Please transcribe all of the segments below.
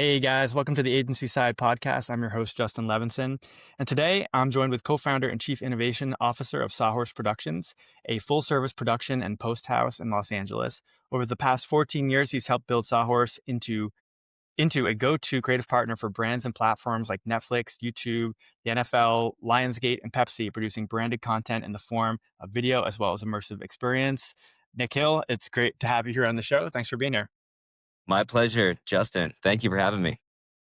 Hey guys, welcome to the Agency Side Podcast. I'm your host, Justin Levinson. And today I'm joined with co founder and chief innovation officer of Sawhorse Productions, a full service production and post house in Los Angeles. Over the past 14 years, he's helped build Sawhorse into a go to creative partner for brands and platforms like Netflix, YouTube, the NFL, Lionsgate, and Pepsi, producing branded content in the form of video as well as immersive experience. Nic Hill, it's great to have you here on the show. Thanks for being here. My pleasure, Justin. Thank you for having me.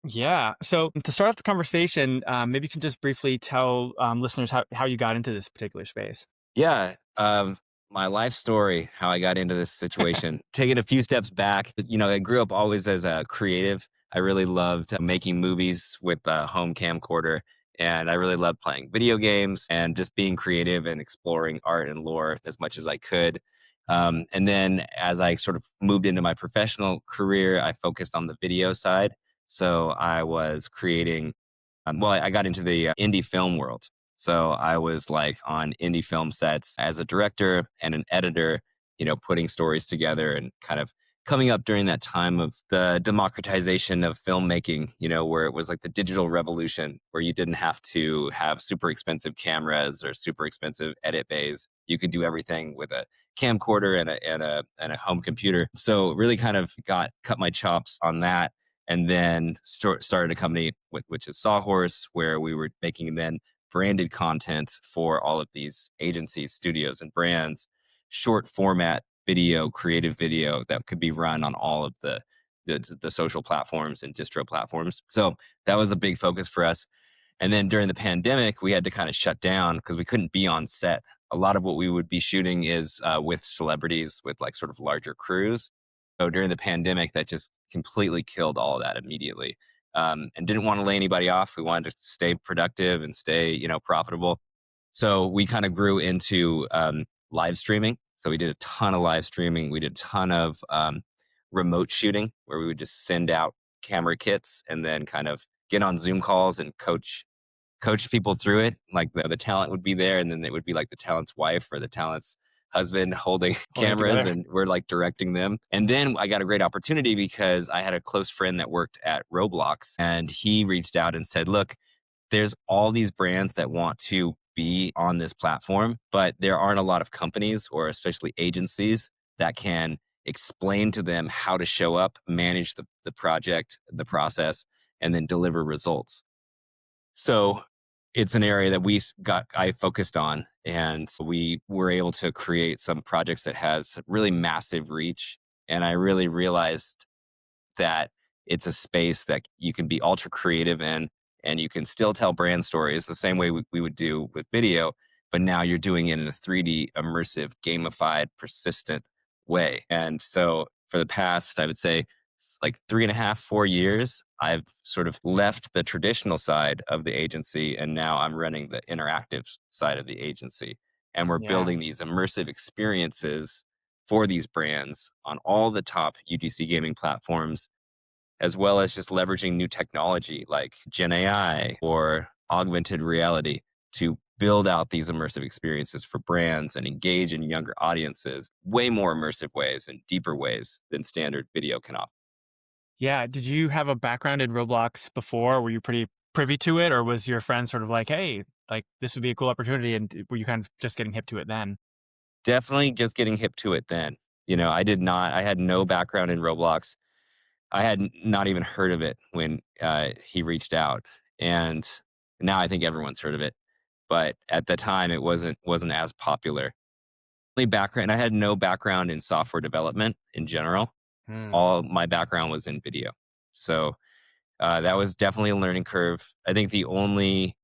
Yeah. So to start off the conversation, maybe you can just briefly tell listeners how you got into this particular space. Yeah, my life story, how I got into this situation. Taking a few steps back, I grew up always as a creative. I really loved making movies with a home camcorder, and I really loved playing video games and just being creative and exploring art and lore as much as I could. And then as I sort of moved into my professional career, I focused on the video side. So I was creating, I got into the indie film world. So I was like on indie film sets as a director and an editor, putting stories together and kind of coming up during that time of the democratization of filmmaking, where it was like the digital revolution, where you didn't have to have super expensive cameras or super expensive edit bays. You could do everything with a camcorder and a home computer. So really kind of cut my chops on that, and then started a company which is Sawhorse, where we were making then branded content for all of these agencies, studios, and brands, short format video, creative video that could be run on all of the social platforms and distro platforms. So that was a big focus for us. And then during the pandemic, we had to kind of shut down because we couldn't be on set. A lot of what we would be shooting is with celebrities, with like sort of larger crews. So during the pandemic, that just completely killed all of that immediately. And didn't want to lay anybody off. We wanted to stay productive and stay, profitable. So we kind of grew into live streaming. So we did a ton of live streaming. We did a ton of remote shooting, where we would just send out camera kits and then kind of get on Zoom calls and coach people through it. Like the talent would be there, and then it would be like the talent's wife or the talent's husband holding Holding it cameras, together. and we're like directing them. And then I got a great opportunity because I had a close friend that worked at Roblox, and he reached out and said, look, there's all these brands that want to be on this platform, but there aren't a lot of companies, or especially agencies, that can explain to them how to show up, manage the project, the process, and then deliver results. So it's an area that I focused on, and we were able to create some projects that has really massive reach. And I really realized that it's a space that you can be ultra creative in, and you can still tell brand stories the same way we would do with video, but now you're doing it in a 3D immersive, gamified, persistent way. And so for the past, I would say, like 3.5, 4 years, I've sort of left the traditional side of the agency, and now I'm running the interactive side of the agency. And we're Yeah. building these immersive experiences for these brands on all the top UGC gaming platforms, as well as just leveraging new technology like Gen AI or augmented reality to build out these immersive experiences for brands and engage in younger audiences, way more immersive ways and deeper ways than standard video can offer. Yeah. Did you have a background in Roblox before? Were you pretty privy to it, or was your friend sort of like, hey, like this would be a cool opportunity, and were you kind of just getting hip to it then? Definitely just getting hip to it then. I had no background in Roblox. I had not even heard of it when he reached out. And now I think everyone's heard of it. But at the time, it wasn't as popular. I had no background in software development in general. Hmm. All my background was in video. So that was definitely a learning curve. I think the only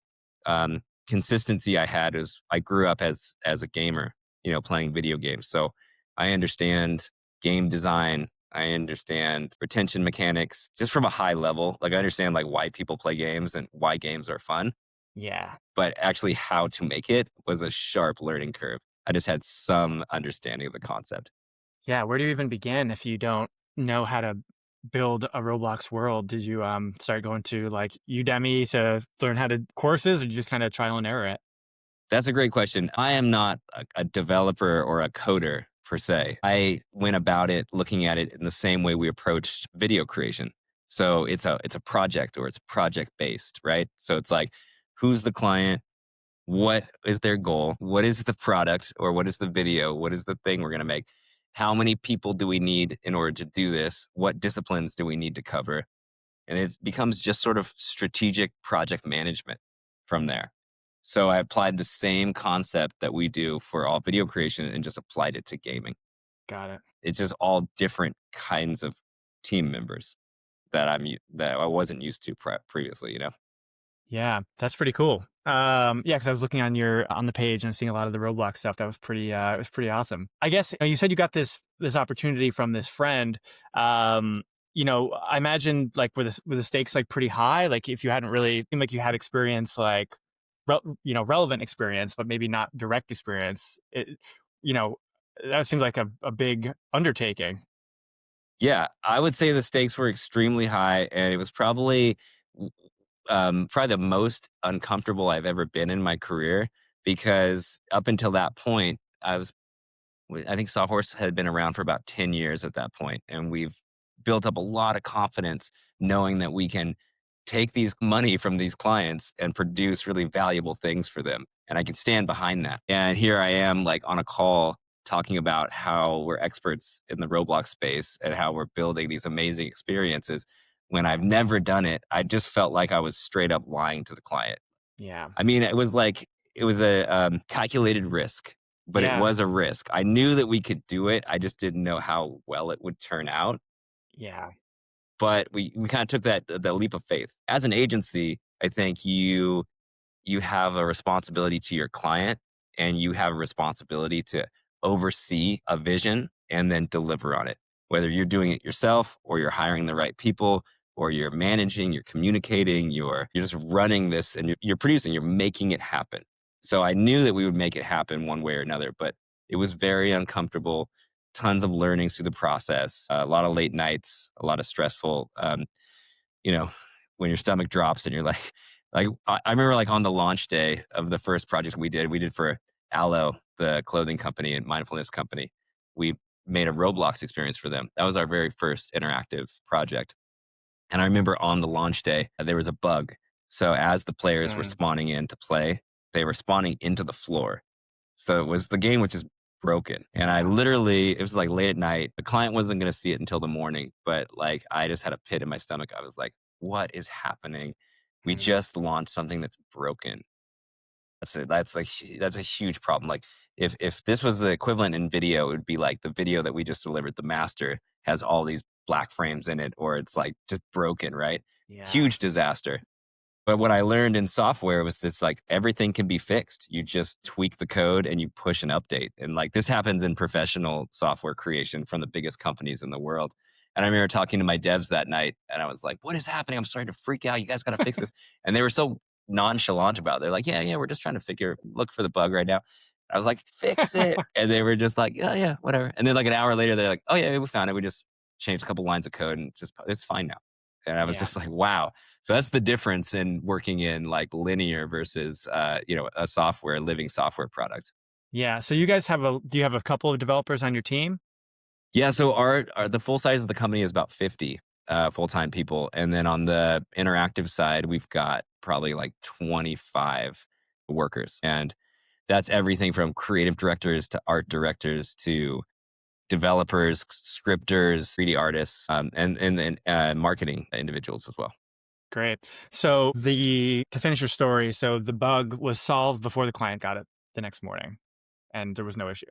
consistency I had is I grew up as a gamer, playing video games. So I understand game design. I understand retention mechanics just from a high level. Like I understand like why people play games and why games are fun, Yeah. but actually how to make it was a sharp learning curve. I just had some understanding of the concept. Yeah. Where do you even begin if you don't know how to build a Roblox world? Did you start going to like Udemy to learn how to courses, or you just kind of trial and error it? That's a great question. I am not a developer or a coder per se. I went about it looking at it in the same way we approached video creation. So it's a project or it's project based, right? So it's like, who's the client? What is their goal? What is the product or what is the video? What is the thing we're going to make? How many people do we need in order to do this? What disciplines do we need to cover? And it becomes just sort of strategic project management from there. So I applied the same concept that we do for all video creation and just applied it to gaming. Got it. It's just all different kinds of team members that I wasn't used to previously, you know? Yeah, that's pretty cool. Yeah, because I was looking on the page and I'm seeing a lot of the Roblox stuff. That was pretty. It was pretty awesome. I guess you said you got this opportunity from this friend. Um, I imagine like were the stakes like pretty high? Like if you hadn't really seemed like you had experience, like relevant experience, but maybe not direct experience. You know, that seems like a big undertaking. Yeah, I would say the stakes were extremely high, and it was probably the most uncomfortable I've ever been in my career because up until that point, I think Sawhorse had been around for about 10 years at that point, and we've built up a lot of confidence knowing that we can take these money from these clients and produce really valuable things for them. And I can stand behind that. And here I am, like on a call talking about how we're experts in the Roblox space and how we're building these amazing experiences. When I've never done it, I just felt like I was straight up lying to the client. Yeah, I mean, it was a calculated risk, but it yeah, was a risk. I knew that we could do it. I just didn't know how well it would turn out. yeah, But we kind of took that leap of faith. As an agency, I think you have a responsibility to your client and you have a responsibility to oversee a vision and then deliver on it. Whether you're doing it yourself or you're hiring the right people or you're managing, you're communicating, you're just running this and you're producing, you're making it happen. So I knew that we would make it happen one way or another, but it was very uncomfortable. Tons of learnings through the process, a lot of late nights, a lot of stressful you know, when your stomach drops and you're I remember like on the launch day of the first project we did for Aloe, the clothing company and mindfulness company. We made a Roblox experience for them. That was our very first interactive project. And I remember on the launch day, there was a bug. So as the players were mm, spawning in to play, they were spawning into the floor. So the game was just broken. And I yeah, literally, it was like late at night. The client wasn't going to see it until the morning, but like I just had a pit in my stomach. I was like, what is happening? We mm, just launched something that's broken. That's a huge problem. Like if this was the equivalent in video, it would be like the video that we just delivered, the master has all these black frames in it, or it's like just broken, right? yeah, Huge disaster. But what I learned in software was this like everything can be fixed. You just tweak the code and you push an update. And like this happens in professional software creation from the biggest companies in the world. And I remember talking to my devs that night and I was like, what is happening? I'm starting to freak out. You guys got to fix this. And they were so nonchalant about it. They're like, yeah, we're just trying to look for the bug right now. I was like, fix it. And they were just like, yeah, whatever. And then like an hour later, they're like, oh yeah, we found it. We just changed a couple lines of code and it's fine now. And I was yeah. just like, wow. So that's the difference in working in like linear versus, a living software product. Yeah. So you guys do you have a couple of developers on your team? Yeah. So the full size of the company is about 50 full time people, and then on the interactive side, we've got probably like 25 workers, and that's everything from creative directors to art directors to developers, scripters, 3D artists, and then marketing individuals as well. Great. So to finish your story, so the bug was solved before the client got it the next morning, and there was no issue.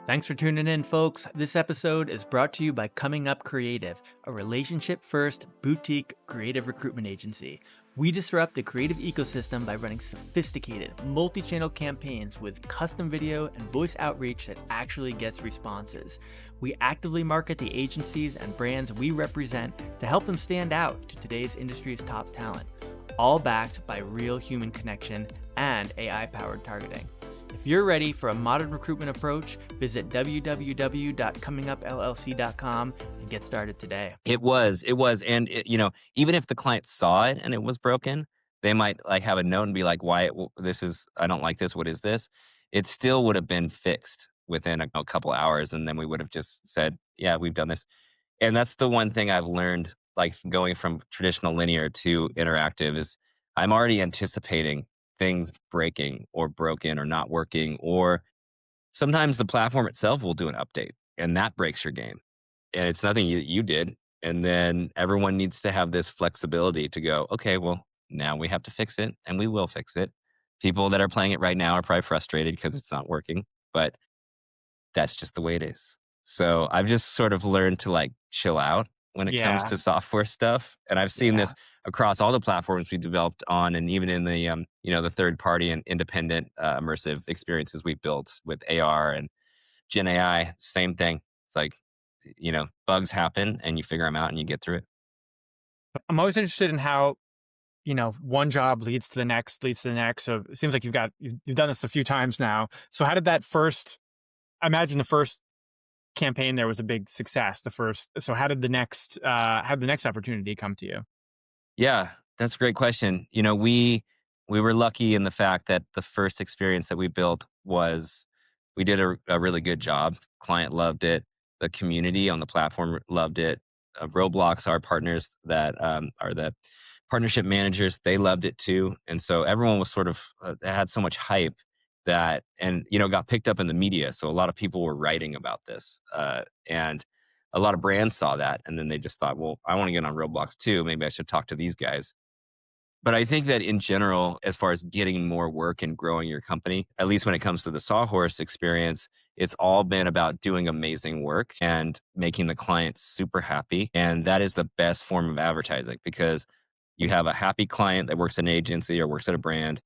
Thanks for tuning in, folks. This episode is brought to you by Coming Up Creative, a relationship first boutique creative recruitment agency. We disrupt the creative ecosystem by running sophisticated, multi channel campaigns with custom video and voice outreach that actually gets responses. We actively market the agencies and brands we represent to help them stand out to today's industry's top talent, all backed by real human connection and AI powered targeting. If you're ready for a modern recruitment approach, visit www.comingupllc.com and get started today. It was, and even if the client saw it and it was broken, they might like have a note and be like, this is, I don't like this. What is this? It still would have been fixed within a couple hours. And then we would have just said, yeah, we've done this. And that's the one thing I've learned, like going from traditional linear to interactive is I'm already anticipating things breaking or broken or not working, or sometimes the platform itself will do an update and that breaks your game. And it's nothing you did. And then everyone needs to have this flexibility to go, okay, well, now we have to fix it and we will fix it. People that are playing it right now are probably frustrated because it's not working, but that's just the way it is. So I've just sort of learned to like chill out when it comes Yeah, to software stuff. And I've seen yeah. this across all the platforms we developed on, and even in the, the third party and independent immersive experiences we built with AR and Gen AI, same thing. It's like, bugs happen and you figure them out and you get through it. I'm always interested in how, one job leads to the next, leads to the next. So it seems like you've done this a few times now. So how did that first? I imagine the first campaign there was a big success. The first. So how did the next opportunity come to you? Yeah, that's a great question. We were lucky in the fact that the first experience that we built was we did a really good job. Client loved it. The community on the platform loved it. Roblox, our partners that are the partnership managers, they loved it too. And so everyone was sort of had so much hype that, and got picked up in the media. So a lot of people were writing about this, and a lot of brands saw that and then they just thought, well, I want to get on Roblox too. Maybe I should talk to these guys. But I think that in general, as far as getting more work and growing your company, at least when it comes to the Sawhorse experience, it's all been about doing amazing work and making the client super happy. And that is the best form of advertising because you have a happy client that works at an agency or works at a brand.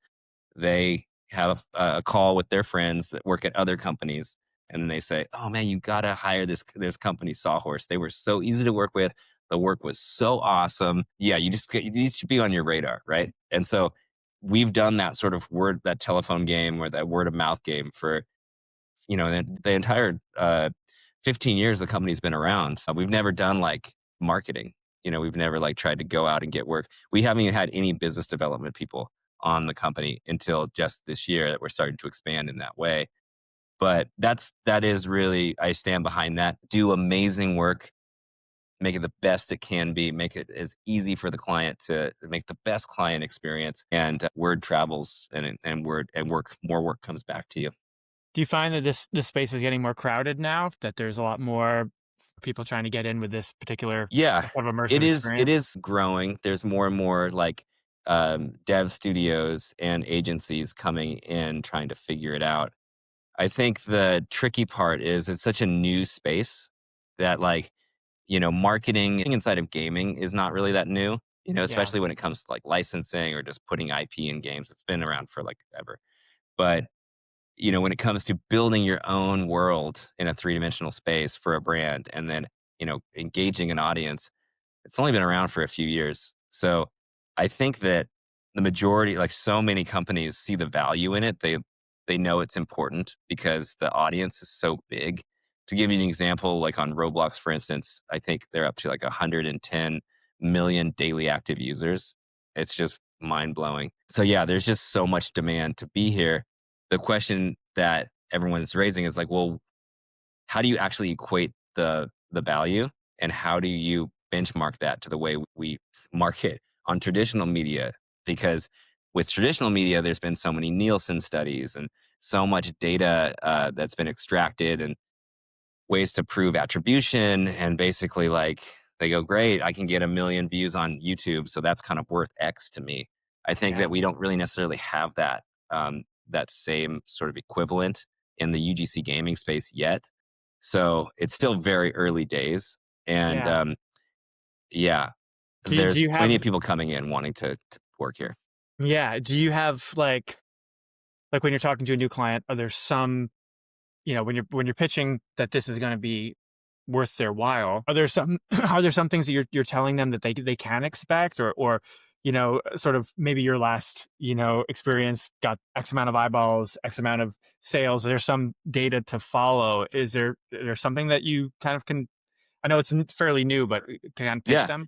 They have a call with their friends that work at other companies, and then they say, "Oh man, you gotta hire this company, Sawhorse. They were so easy to work with. The work was so awesome. Yeah, these should be on your radar, right?" And so we've done that sort of that telephone game or that word of mouth game for the entire 15 years the company's been around. We've never done like marketing. We've never like tried to go out and get work. We haven't even had any business development people on the company until just this year that we're starting to expand in that way. But that is really, I stand behind that. Do amazing work, make it the best it can be, make it as easy for the client to make the best client experience, and word travels and word and work more work comes back to you. Do you find that this space is getting more crowded now? That there's a lot more people trying to get in with this particular Yeah, sort of it immersive is it experience? is growing. There's more and more like dev studios and agencies coming in trying to figure it out. I think the tricky part is it's such a new space that like, marketing inside of gaming is not really that new, Yeah, especially when it comes to like licensing or just putting IP in games. It's been around for like ever. But, when it comes to building your own world in a three-dimensional space for a brand and then, engaging an audience, it's only been around for a few years. So I think that the majority, like so many companies, see the value in it. They know it's important because the audience is so big. To give you an example, like on Roblox, for instance, I think they're up to like 110 million daily active users. It's just mind blowing. So yeah, there's just so much demand to be here. The question that everyone is raising is like, well, how do you actually equate the value and how do you benchmark that to the way we market on traditional media? Because with traditional media there's been so many Nielsen studies and so much data that's been extracted and ways to prove attribution, and basically like they go, great, I can get 1 million views on YouTube, so that's kind of worth X to me. I think yeah, that we don't really necessarily have that same sort of equivalent in the UGC gaming space yet. So it's still very early days, and yeah. yeah, Do there's you plenty have of people coming in wanting to work here. yeah, do you have like when you're talking to a new client, are there some, when you're pitching that this is gonna be worth their while, are there some are there some things that you're telling them that they can expect or, sort of maybe your last, experience got X amount of eyeballs, X amount of sales. There's some data to follow. Is there something that you kind of can I know it's fairly new, but can pitch Yeah, them?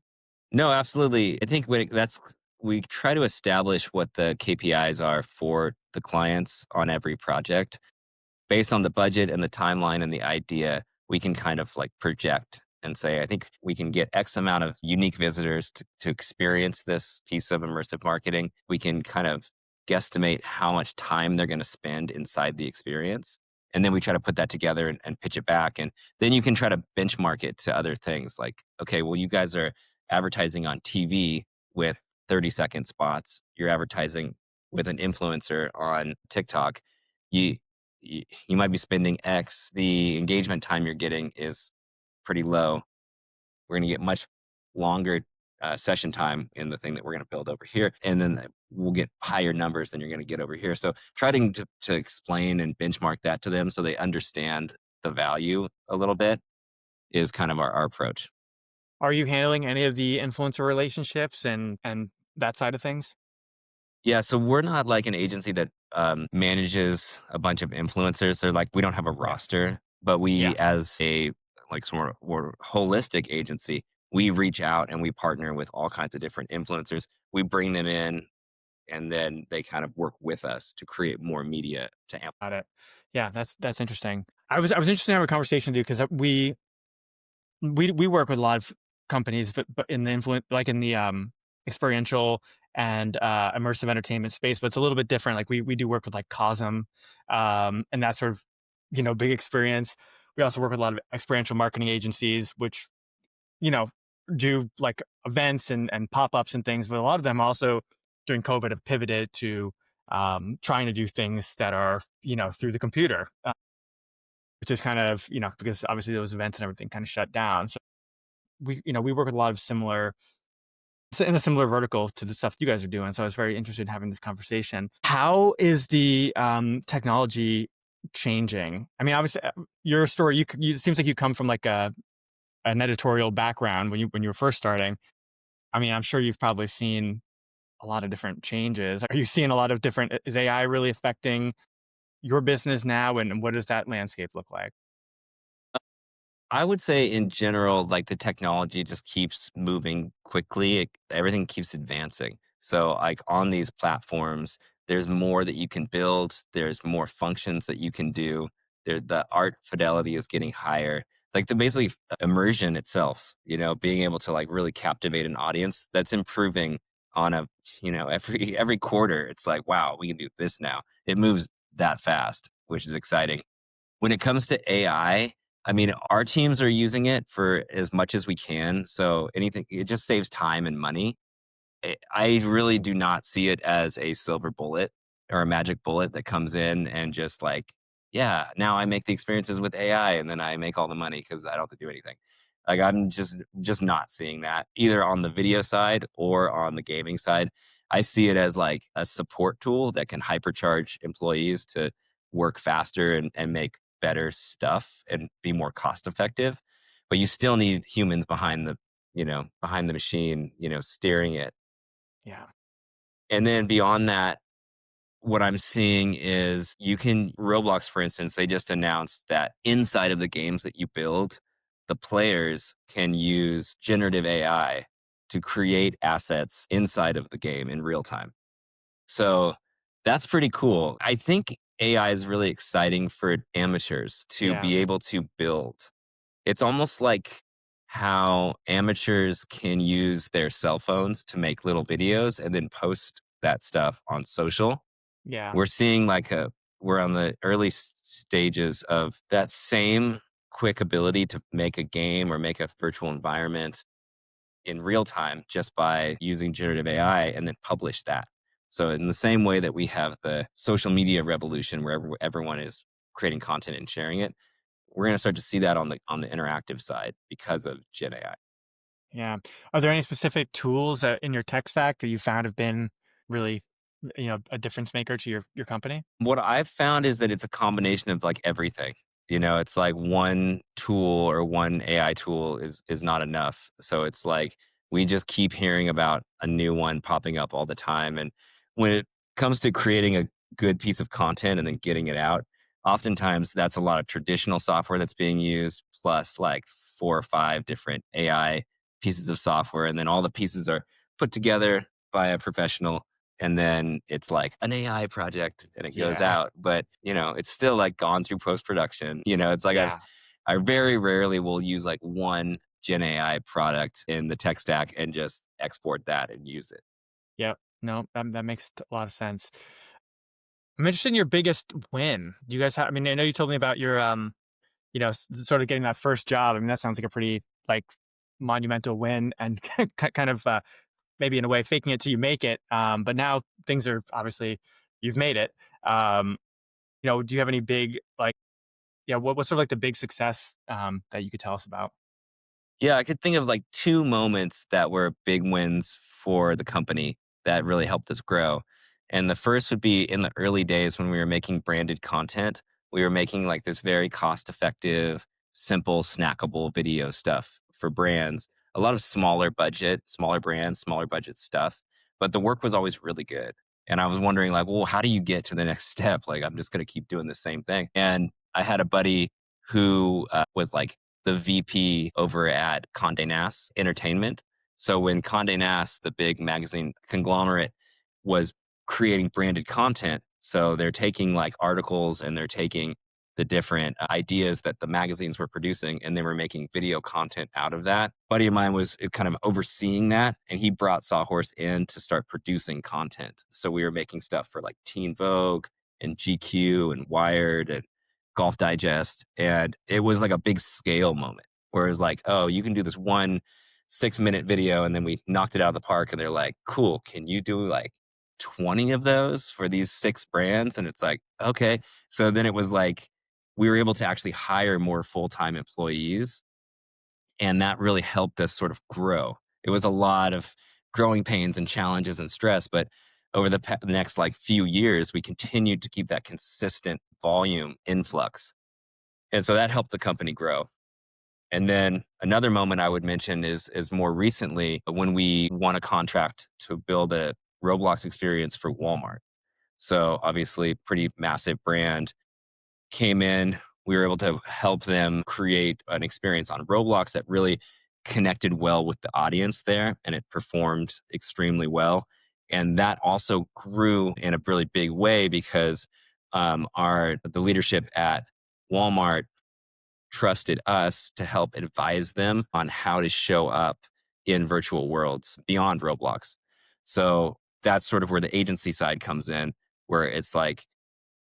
no, absolutely. I think we try to establish what the KPIs are for the clients on every project based on the budget and the timeline and the idea. We can kind of like project and say, I think we can get X amount of unique visitors to experience this piece of immersive marketing. We can kind of guesstimate how much time they're going to spend inside the experience. And then we try to put that together and pitch it back. And then you can try to benchmark it to other things like, okay, well, you guys are advertising on TV with 30-second spots. You're advertising with an influencer on TikTok. You, you might be spending X. The engagement time you're getting is pretty low. We're going to get much longer session time in the thing that we're going to build over here. And then we'll get higher numbers than you're going to get over here. So trying to explain and benchmark that to them so they understand the value a little bit is kind of our approach. Are you handling any of the influencer relationships and that side of things? Yeah, so we're not like an agency that manages a bunch of influencers. They're like, we don't have a Yeah. roster, but Yeah. we, as a like sort of more holistic agency, we reach out and we partner with all kinds of different influencers. We bring them in, and then they kind of work with us to create more media to amp. Got it. Yeah, that's interesting. I was interested to have a conversation too because we work with a lot of companies, but in the like in the experiential and immersive entertainment space, but it's a little bit different. Like we do work with like Cosm, and that sort of big experience. We also work with a lot of experiential marketing agencies, which you know do like events and pop ups and things. But a lot of them also during COVID have pivoted to trying to do things that are through the computer, which is kind of because obviously those events and everything kind of shut down. So we work with a lot of similar in a similar vertical to the stuff you guys are doing. So I was very interested in having this conversation. How is the technology changing? I mean, obviously, your story, it seems like you come from like an editorial background when you were first starting. I mean, I'm sure you've probably seen a lot of different changes. Are you seeing a lot of different? Is AI really affecting your business now, and what does that landscape look like? I would say in general, like the technology just keeps moving quickly. Everything keeps advancing. So, like on these platforms, there's more that you can build. There's more functions that you can do. The art fidelity is getting higher. Like the basically immersion itself, being able to like really captivate an audience, that's improving on a, every quarter. It's like, wow, we can do this now. It moves that fast, which is exciting. When it comes to I mean, our teams are using it for as much as we can. So anything, it just saves time and money. I really do not see it as a silver bullet or a magic bullet that comes in and just like, yeah, now I make the experiences with AI and then I make all the money because I don't have to do anything. Like I'm just not seeing that either on the video side or on the gaming side. I see it as like a support tool that can hypercharge employees to work faster and make better stuff and be more cost effective. But you still need humans behind the machine, steering it. Yeah, And then beyond that, what I'm seeing is Roblox, for instance, they just announced that inside of the games that you build, the players can use generative AI to create assets inside of the game in real time. So that's pretty cool. I think AI is really exciting for amateurs to yeah, be able to build. It's almost like how amateurs can use their cell phones to make little videos and then post that stuff on social. yeah, We're seeing we're on the early stages of that same quick ability to make a game or make a virtual environment in real time just by using generative AI and then publish that. So in the same way that we have the social media revolution where everyone is creating content and sharing it, we're going to start to see that on the interactive side because of Gen AI. yeah. Are there any specific tools that in your tech stack that you found have been really, a difference maker to your company? What I've found is that it's a combination of like everything. It's like one tool or one AI tool is not enough. So it's like we just keep hearing about a new one popping up all the time. And when it comes to creating a good piece of content and then getting it out, oftentimes that's a lot of traditional software that's being used, plus like 4 or 5 different AI pieces of software. And then all the pieces are put together by a professional, and then it's like an AI project and it goes Yeah, out, but it's still like gone through post production. It's like yeah, I very rarely will use like one Gen AI product in the tech stack and just export that and use it. Yep. No, that makes a lot of sense. I'm interested in your biggest win. Do you guys have? I mean, I know you told me about your sort of getting that first job. I mean, that sounds like a pretty like monumental win and kind of maybe in a way faking it till you make it. But now things are obviously you've made it. Um, do you have any big like yeah? What's sort of like the big success that you could tell us about? Yeah, I could think of like two moments that were big wins for the company that really helped us grow. And the first would be in the early days when we were making branded content. We were making like this very cost effective, simple, snackable video stuff for brands. A lot of smaller budget, smaller brands, smaller budget stuff. But the work was always really good. And I was wondering, like, well, how do you get to the next step? Like, I'm just going to keep doing the same thing. And I had a buddy who was like the VP over at Condé Nast Entertainment. So when Condé Nast, the big magazine conglomerate, was creating branded content, so they're taking like articles and they're taking the different ideas that the magazines were producing and they were making video content out of that. A buddy of mine was kind of overseeing that and he brought Sawhorse in to start producing content. So we were making stuff for like Teen Vogue and GQ and Wired and Golf Digest. And it was like a big scale moment where it was like, oh, you can do this 1 6-minute video. And then we knocked it out of the park. And they're like, cool, can you do like 20 of those for these 6 brands? And it's like, okay. So then it was like, we were able to actually hire more full time employees. And that really helped us sort of grow. It was a lot of growing pains and challenges and stress. But over the next like few years, we continued to keep that consistent volume influx. And so that helped the company grow. And then another moment I would mention is more recently when we won a contract to build a Roblox experience for Walmart. So obviously pretty massive brand came in. We were able to help them create an experience on Roblox that really connected well with the audience there and it performed extremely well. And that also grew in a really big way because the leadership at Walmart trusted us to help advise them on how to show up in virtual worlds beyond Roblox. So that's sort of where the agency side comes in, where it's like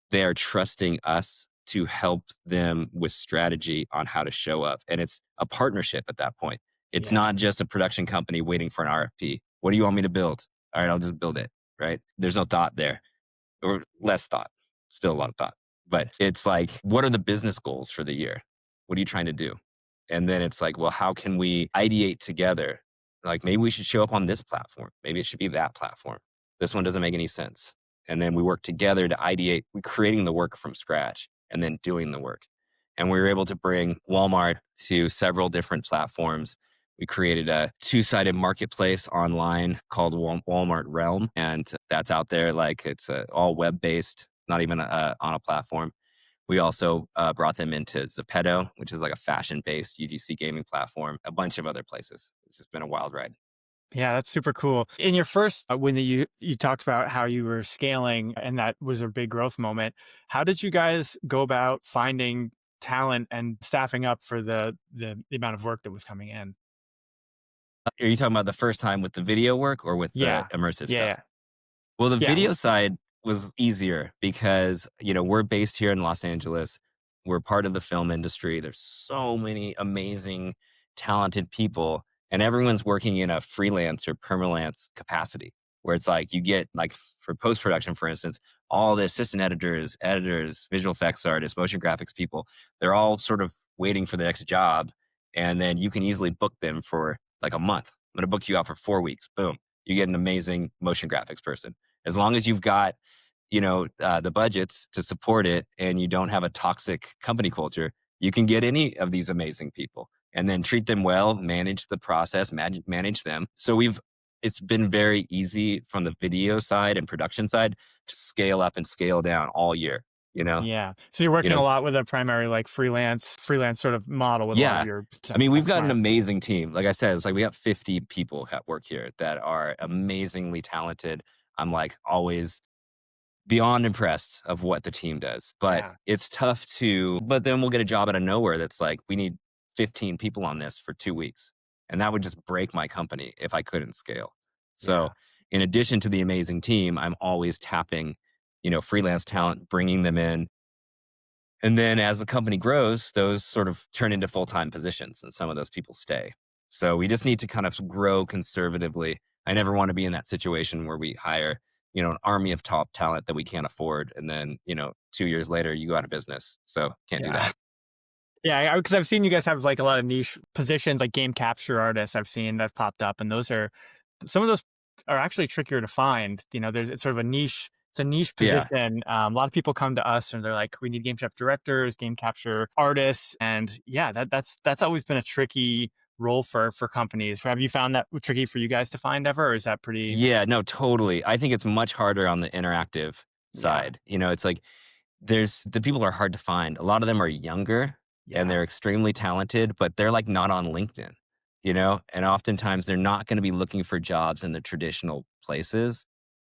they are trusting us to help them with strategy on how to show up. And it's a partnership at that point. It's Yeah. not just a production company waiting for an RFP. What do you want me to build? All right, I'll just build it. Right. There's no thought there or less thought, still a lot of thought. But it's like, what are the business goals for the year? What are you trying to do? And then it's like, well, how can we ideate together? Like maybe we should show up on this platform. Maybe it should be that platform. This one doesn't make any sense. And then we work together to ideate, we creating the work from scratch and then doing the work. And we were able to bring Walmart to several different platforms. We created a two-sided marketplace online called Walmart Realm, and that's out there. Like it's all web-based, not even on a platform. We also brought them into Zepeto, which is like a fashion-based UGC gaming platform. A bunch of other places. It's just been a wild ride. Yeah, that's super cool. In your first when you talked about how you were scaling and that was a big growth moment. How did you guys go about finding talent and staffing up for the amount of work that was coming in? Are you talking about the first time with the video work or with the Yeah. immersive stuff? Yeah. Well, the Yeah. video side was easier because, we're based here in Los Angeles. We're part of the film industry. There's so many amazing, talented people, and everyone's working in a freelance or permalance capacity where it's like you get, like, for post production, for instance, all the assistant editors, visual effects artists, motion graphics people, they're all sort of waiting for the next job. And then you can easily book them for like a month. I'm going to book you out for 4 weeks. Boom. You get an amazing motion graphics person as long as you've got, the budgets to support it and you don't have a toxic company culture, you can get any of these amazing people and then treat them well, manage the process, manage them. So it's been very easy from the video side and production side to scale up and scale down all year, you know? Yeah. So you're You working a know, lot with a primary like freelance sort of model with a lot of yeah. your I mean, we've that's got an smart. amazing team. Like I said, it's like we got 50 people at work here that are amazingly talented. I'm like always beyond impressed of what the team does. But Yeah. it's tough but then we'll get a job out of nowhere that's like, we need 15 people on this for 2 weeks. And that would just break my company if I couldn't scale. So, Yeah. in addition to the amazing team, I'm always tapping, freelance talent, bringing them in. And then as the company grows, those sort of turn into full time positions and some of those people stay. So we just need to kind of grow conservatively. I never want to be in that situation where we hire, an army of top talent that we can't afford. And then, 2 years later, you go out of business. So can't do Yeah. that. Yeah, because I've seen you guys have like a lot of niche positions, like game capture artists. I've seen that popped up, and those are some of those are actually trickier to find. There's it's sort of a niche. It's a niche Yeah. position. A lot of people come to us and they're like, "We need game capture directors, game capture artists," and yeah, that's always been a tricky role for companies. Have you found that tricky for you guys to find ever, or is that pretty? Yeah. No, totally. I think it's much harder on the interactive Yeah, side. It's like, there's the people are hard to find. A lot of them are younger and yeah, they're extremely talented, but they're like not on LinkedIn, and oftentimes they're not going to be looking for jobs in the traditional places.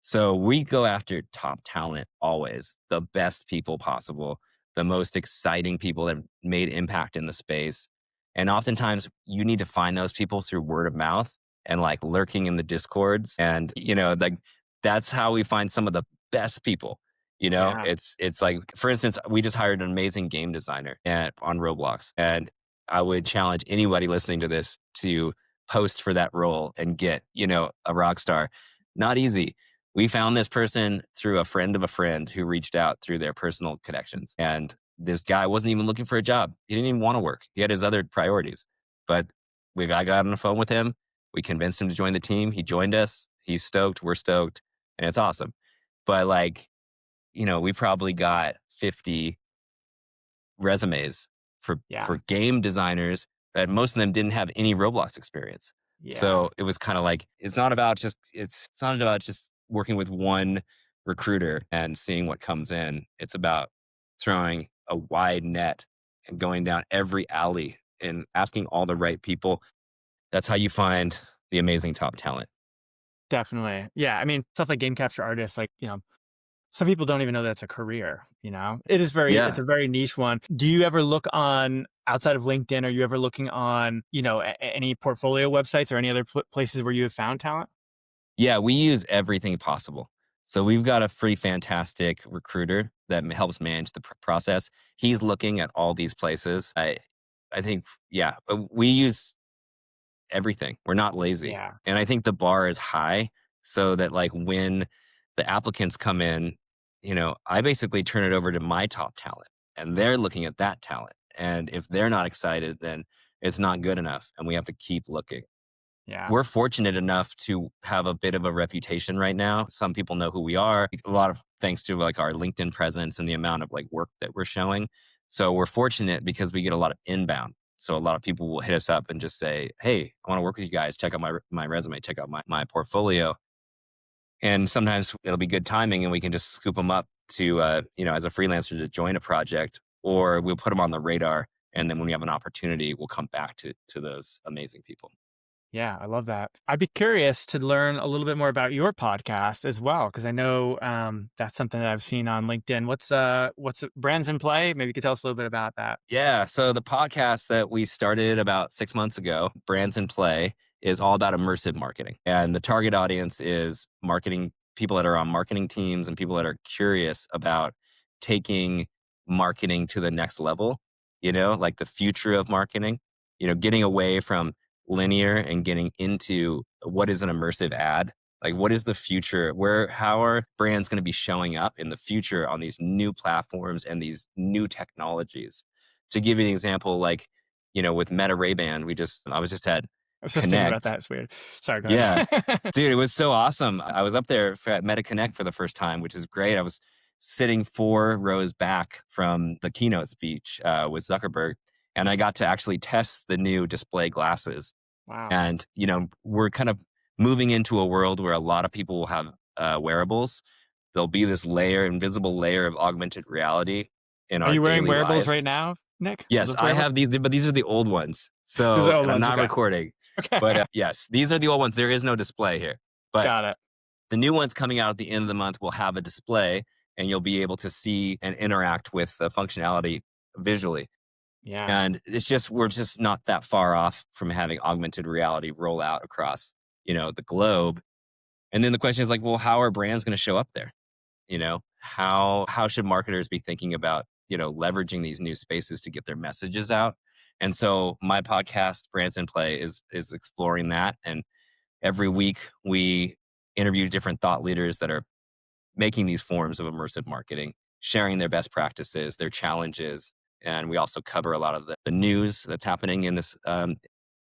So we go after top talent always, the best people possible, the most exciting people that have made impact in the space. And oftentimes you need to find those people through word of mouth and like lurking in the discords. And, like that's how we find some of the best people. yeah, It's like, for instance, we just hired an amazing game designer on Roblox. And I would challenge anybody listening to this to post for that role and get, a rock star. Not easy. We found this person through a friend of a friend who reached out through their personal connections. And this guy wasn't even looking for a job. He didn't even want to work. He had his other priorities. But I got on the phone with him. We convinced him to join the team. He joined us. He's stoked. We're stoked. And it's awesome. But like, we probably got 50 resumes yeah, for game designers that most of them didn't have any Roblox experience. yeah. So it was kind of like it's not about just working with one recruiter and seeing what comes in. It's about throwing a wide net and going down every alley and asking all the right people. That's how you find the amazing top talent. Definitely. Yeah. I mean, stuff like game capture artists, like, some people don't even know that's a career, It is it's Yeah. a very niche one. Do you ever look on outside of LinkedIn? Are you ever looking on, any portfolio websites or any other places where you have found talent? Yeah, we use everything possible. So we've got a pretty fantastic recruiter that helps manage the process. He's looking at all these places. I think, yeah, we use everything. We're not lazy. Yeah. And I think the bar is high so that like when the applicants come in, I basically turn it over to my top talent and they're looking at that talent. And if they're not excited, then it's not good enough and we have to keep looking. Yeah. We're fortunate enough to have a bit of a reputation right now. Some people know who we are. A lot of thanks to like our LinkedIn presence and the amount of like work that we're showing. So we're fortunate because we get a lot of inbound. So a lot of people will hit us up and just say, "Hey, I want to work with you guys. Check out my resume. Check out my portfolio." And sometimes it'll be good timing, and we can just scoop them up to as a freelancer to join a project, or we'll put them on the radar. And then when we have an opportunity, we'll come back to those amazing people. Yeah, I love that. I'd be curious to learn a little bit more about your podcast as well, because I know that's something that I've seen on LinkedIn. What's Brands in Play? Maybe you could tell us a little bit about that. Yeah. So the podcast that we started about 6 months ago, Brands in Play, is all about immersive marketing. And the target audience is marketing people that are on marketing teams and people that are curious about taking marketing to the next level, like the future of marketing, getting away from linear and getting into what is an immersive ad. Like, what is the future? How are brands going to be showing up in the future on these new platforms and these new technologies? To give you an example, like, with Meta Ray-Ban, I was just at I was just thinking about Connect. that. It's weird. Sorry, go Yeah. ahead. Dude, it was so awesome. I was up there at Meta Connect for the first time, which is great. I was sitting 4 rows back from the keynote speech with Zuckerberg, and I got to actually test the new display glasses. Wow. And, we're kind of moving into a world where a lot of people will have wearables. There'll be this invisible layer of augmented reality in Are our you wearing daily wearables right lives. now, Nick? Are Yes, those I wearables? have these, but these are the old ones. These are So, the old and I'm ones. not Okay. recording, Okay. but yes, these are the old ones. There is no display here. But Got it. the new ones coming out at the end of the month will have a display and you'll be able to see and interact with the functionality visually. Yeah. And it's just we're just not that far off from having augmented reality roll out across, the globe. And then the question is like, well, how are brands going to show up there? How should marketers be thinking about, leveraging these new spaces to get their messages out? And so my podcast, Brands in Play, is exploring that. And every week we interview different thought leaders that are making these forms of immersive marketing, sharing their best practices, their challenges. And we also cover a lot of the news that's happening in this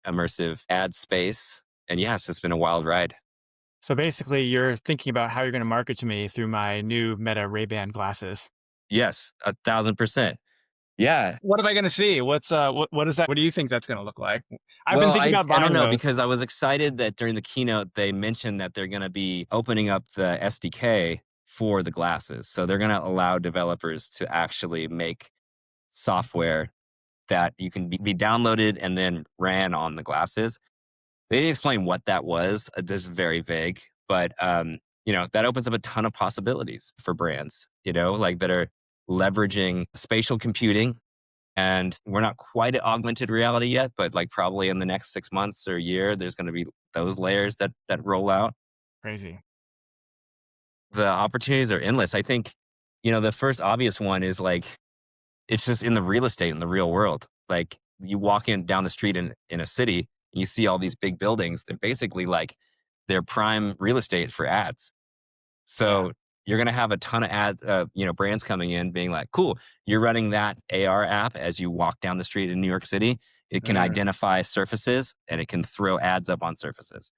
immersive ad space. And yes, it's been a wild ride. So basically, you're thinking about how you're going to market to me through my new Meta Ray-Ban glasses. Yes, 1,000%. Yeah. What am I going to see? What is that? What do you think that's going to look like? I've been Well, thinking about I don't buying know those. because I was excited that during the keynote they mentioned that they're going to be opening up the SDK for the glasses. So they're going to allow developers to actually make software that you can be downloaded and then ran on the glasses. They didn't explain what that was. This is very vague, but that opens up a ton of possibilities for brands, like that are leveraging spatial computing. And we're not quite at augmented reality yet, but like probably in the next 6 months or a year, there's going to be those layers that roll out. Crazy. The opportunities are endless. I think, the first obvious one is like it's just in the real estate in the real world. Like you walk in down the street in a city, and you see all these big buildings. They're basically like they're prime real estate for ads. Yeah. So you're going to have a ton of brands coming in being like, cool, you're running that AR app as you walk down the street in New York City. It can Mm, identify surfaces and it can throw ads up on surfaces.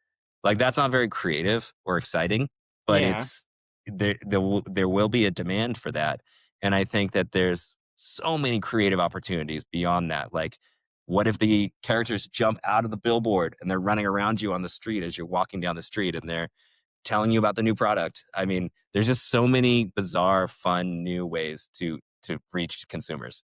Like that's not very creative or exciting, but yeah. it's there will be a demand for that. And I think that there's so many creative opportunities beyond that. Like, what if the characters jump out of the billboard and they're running around you on the street as you're walking down the street and they're telling you about the new product? I mean, there's just so many bizarre, fun, new ways to reach consumers.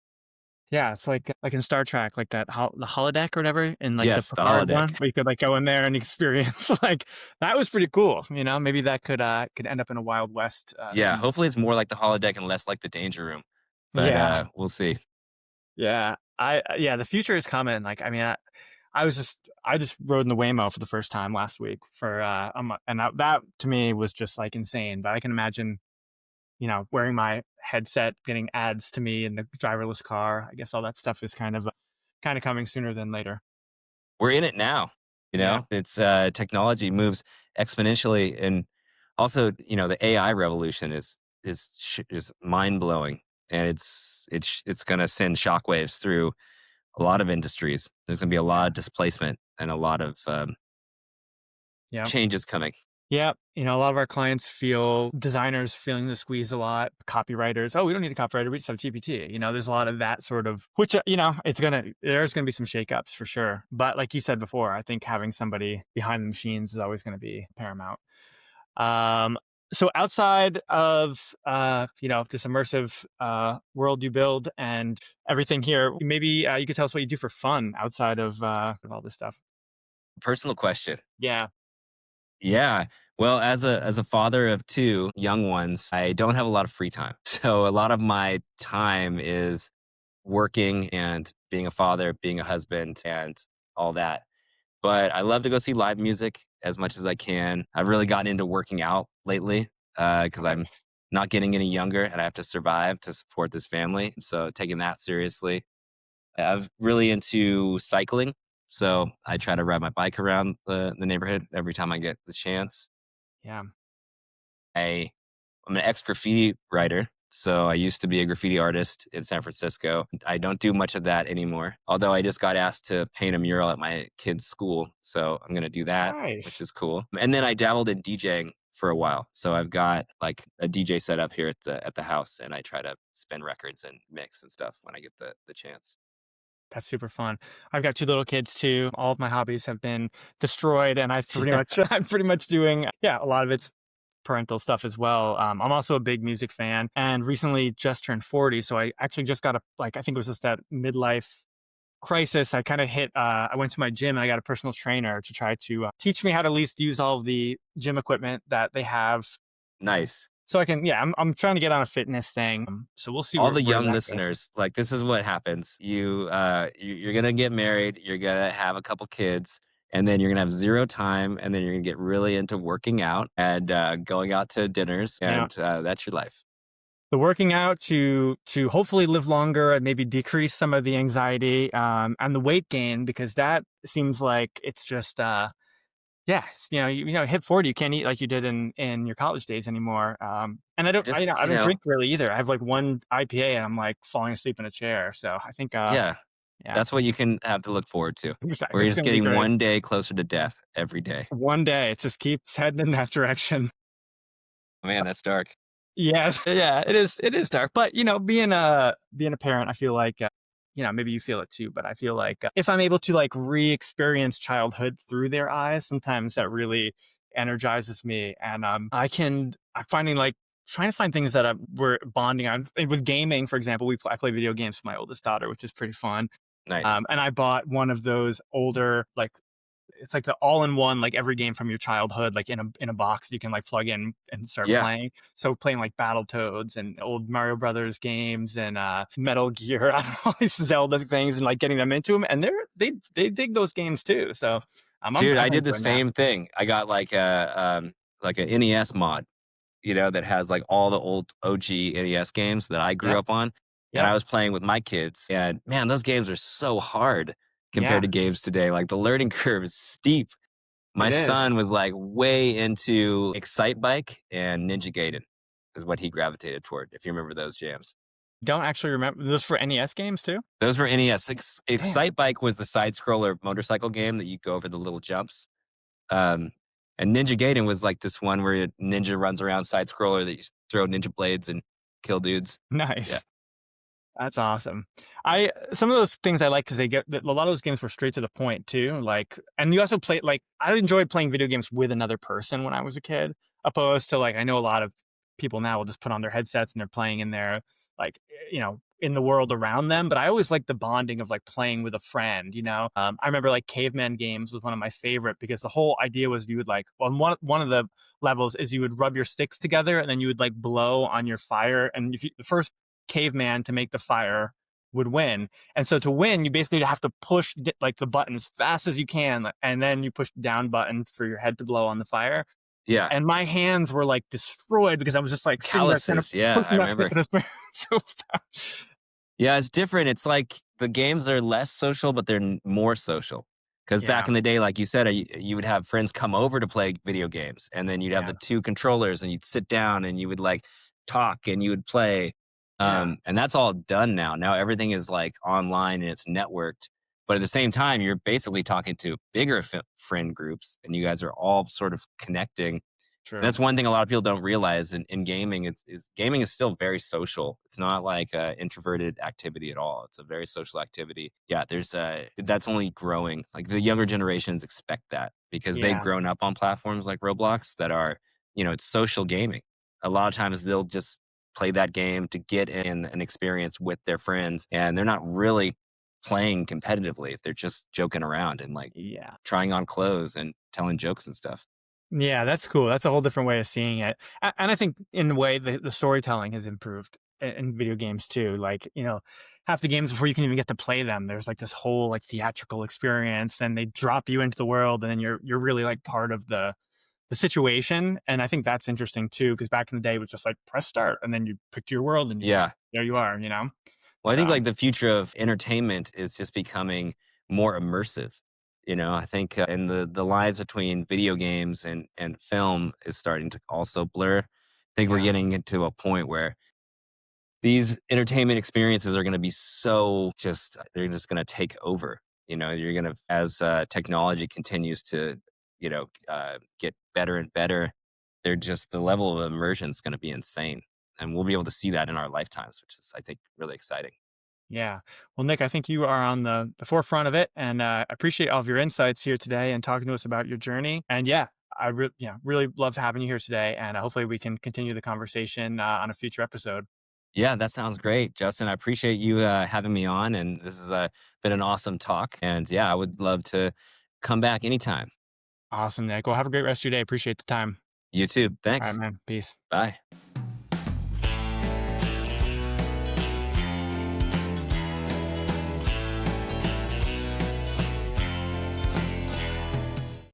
Yeah, it's like in Star Trek, like the holodeck or whatever, in like the Yes, the Picard one, holodeck. where you could like go in there and experience like that was pretty cool. Maybe that could end up in a Wild West Yeah, scene. hopefully it's more like the holodeck and less like the danger room. But Yeah, we'll see. yeah. Yeah, the future is coming. Like, I mean, I just rode in the Waymo for the first time last week for and that to me was just like insane. But I can imagine, wearing my headset, getting ads to me in the driverless car. I guess all that stuff is kind of coming sooner than later. We're in it now. Yeah. It's technology moves exponentially, and also the AI revolution is mind blowing, and it's going to send shockwaves through a lot of industries. There's going to be a lot of displacement and a lot of Yeah. changes coming. Yeah. A lot of our clients feel designers feeling the squeeze a lot, copywriters. Oh, we don't need a copywriter. We just have GPT. There's a lot of that sort of, which, there's going to be some shakeups for sure. But like you said before, I think having somebody behind the machines is always going to be paramount. Um, so outside of, this immersive world you build and everything here, maybe you could tell us what you do for fun outside of all this stuff. Personal question. Yeah. Yeah. Well, as a father of two young ones, I don't have a lot of free time. So a lot of my time is working and being a father, being a husband, and all that. But I love to go see live music as much as I can. I've really gotten into working out lately because I'm Nice. not getting any younger and I have to survive to support this family. So taking that seriously. I'm really into cycling. So I try to ride my bike around the neighborhood every time I get the chance. Yeah. I, I'm an ex graffiti writer. So I used to be a graffiti artist in San Francisco. I don't do much of that anymore. Although I just got asked to paint a mural at my kid's school. So I'm going to do that, which Nice. is cool. And then I dabbled in DJing for a while. So I've got like a DJ set up here at the house and I try to spin records and mix and stuff when I get the chance. That's super fun. I've got two little kids too. All of my hobbies have been destroyed, and I pretty much I'm pretty much doing a lot of it's parental stuff as well. I'm also a big music fan, and recently just turned 40, so I actually just got I think it was just that midlife crisis. I kind of hit. I went to my gym and I got a personal trainer to try to teach me how to at least use all of the gym equipment that they have. Nice. so I can, yeah, I'm trying to get on a fitness thing. So we'll see All the where young that goes. listeners, like, this is what happens. You're gonna get married, you're gonna have a couple kids, and then you're gonna have 0 time, and then you're gonna get really into working out and, going out to dinners, Yeah. and, that's your life. The working out to hopefully live longer and maybe decrease some of the anxiety, and the weight gain, because that seems like it's just yeah, hit 40, you can't eat like you did in your college days anymore. And Just, I don't drink really either. I have like one IPA and I'm like falling asleep in a chair. So I think yeah, yeah, that's what you can have to look forward to, where exactly. you're It's just gonna be getting great. one day closer to death every day. One day it just keeps heading in that direction. Man, that's dark. Yes, yeah, it is dark, but, being a parent, I feel like, maybe you feel it too, but I feel like, if I'm able to, like, re-experience childhood through their eyes, sometimes that really energizes me, and, I'm finding, like, trying to find things that, we're bonding on. With gaming, for example, I play video games with my oldest daughter, which is pretty fun, Nice. and I bought one of those older, like, it's like the all-in-one, like every game from your childhood, like in a box you can like plug in and start Yeah. playing. So playing like Battletoads and old Mario Brothers games and Metal Gear, I don't know, all these Zelda things, and like getting them into them, and they dig those games too. So Dude, I I'm did the enjoying that. same thing. I got like a NES mod, that has like all the old OG NES games that I grew Yep, up on. And yep, I was playing with my kids. And man, those games are so hard compared yeah, to games today. Like the learning curve is steep. My it is. son was like way into Excite Bike and Ninja Gaiden is what he gravitated toward, if you remember those jams. Don't actually remember those for NES games too. Those were NES. Damn, Excite Bike was the side scroller motorcycle game that you go over the little jumps. Um, and Ninja Gaiden was like this one where a ninja runs around side scroller that you throw ninja blades and kill dudes. Yeah. nice. That's awesome. I Some of those things I like because they get a lot of those games were straight to the point too. Like, and you also play like I enjoyed playing video games with another person when I was a kid, opposed to like I know a lot of people now will just put on their headsets and they're playing in their like in the world around them. But I always like the bonding of like playing with a friend. I remember like caveman games was one of my favorite because the whole idea was you would like on one of the levels is you would rub your sticks together and then you would like blow on your fire, and if the first caveman to make the fire would win. And so to win, you basically have to push like the button as fast as you can, and then you push the down button for your head to blow on the fire. Yeah. And my hands were like destroyed because I was just like sitting there kind of Calluses. Yeah. I pushing that remember. so fast. Yeah. It's different. It's like the games are less social, but they're more social. Because back Yeah, in the day, like you said, you would have friends come over to play video games, and then you'd have yeah, the two controllers, and you'd sit down and you would like talk and you would play. yeah, And that's all done now. Now everything is like online and it's networked. But at the same time, you're basically talking to bigger friend groups, and you guys are all sort of connecting. true. That's one thing a lot of people don't realize in gaming. Gaming is still very social. It's not like a introverted activity at all. It's a very social activity. Yeah, that's only growing. Like the younger generations expect that because they've Yeah, grown up on platforms like Roblox that are, it's social gaming. A lot of times they'll just play that game to get in an experience with their friends, and they're not really playing competitively. They're just joking around and like yeah. trying on clothes and telling jokes and stuff. Yeah, that's cool. That's a whole different way of seeing it. And I think in a way the storytelling has improved in video games too. Like, half the games before you can even get to play them, there's like this whole like theatrical experience. Then they drop you into the world and then you're really like part of the situation. And I think that's interesting too, because back in the day it was just like press start and then you picked your world and you just Yeah. there you are. Well, I think So like the future of entertainment is just becoming more immersive. I think and the lines between video games and film is starting to also blur. I think we're yeah, getting into a point where these entertainment experiences are going to be so just they're just going to take over. You're going to as technology continues to get better and better. They're just the level of immersion is going to be insane, and we'll be able to see that in our lifetimes, which is I think really exciting. yeah. Well, Nick, I think you are on the forefront of it, and I appreciate all of your insights here today and talking to us about your journey. And yeah, really loved having you here today, and hopefully we can continue the conversation on a future episode. Yeah, that sounds great, Justin. I appreciate you having me on, and this has been an awesome talk. And yeah, I would love to come back anytime. Awesome, Nick. Well, have a great rest of your day. Appreciate the time. You too. All right, Thanks. man. Peace. Bye.